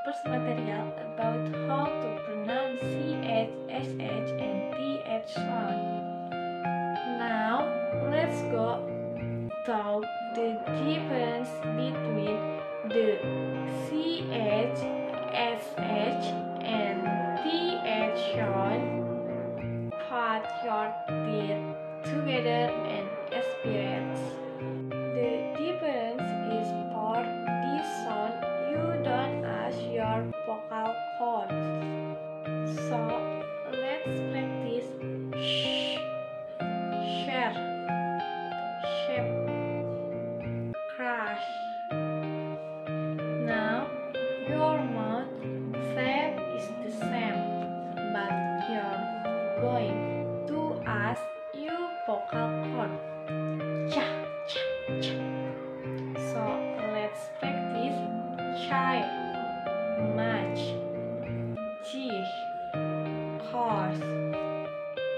first material about how to pronounce CH, SH, and TH sound. Now, let's go through the difference between the CH, SH, and TH sound. Put your teeth together and experience. The difference is for this sound, you don't ask your vocal cords. So, let's practice sh, share, shape, crash. Now, your mouth shape is the same, but you're going to ask your vocal cord. Cha, cha, cha. So, let's practice child, match, cheese, horse.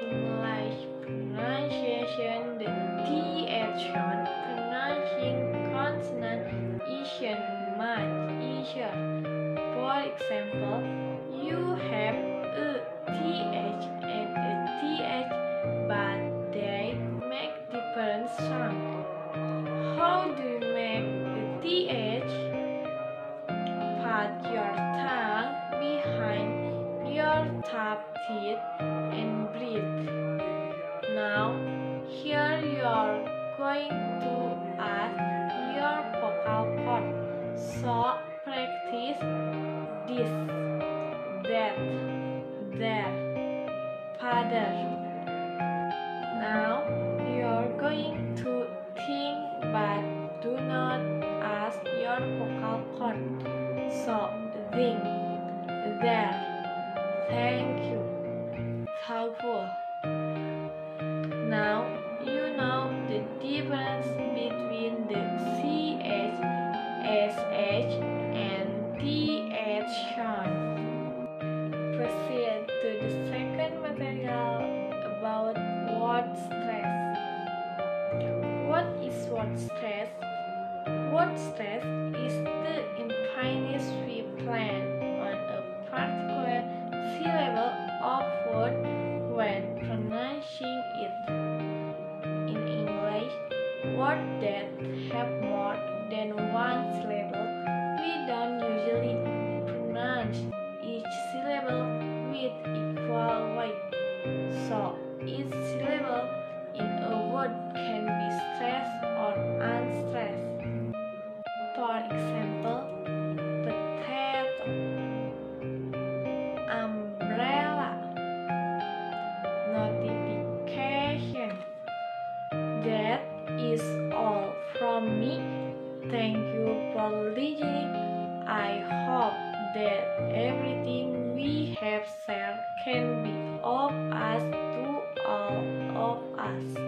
English pronunciation, the TH sound, pronouncing consonant isn't much easier. For example, you have a TH and a TH, but they make different sound. How do you make a TH? Put your tongue behind your top teeth and breathe. Now, here you're going to add your vocal cord. So, practice this, that, there, father. Now, you're going to think but do not ask your vocal cord. So, think, there, thank you, thoughtful. Now, you know the difference between the CH, SH, and TH sound. Proceed to the second material about word stress. What is word stress? Word stress is the infinite we plan on a particular syllable of word when pronouncing it. In English, words that have more than one syllable, we don't usually pronounce each syllable with equal weight. So, each syllable in a word can be stressed or unstressed. For example, potato, umbrella, notification. That is all from me. Thank you for listening. I hope that everything we have shared can be of us to all of us.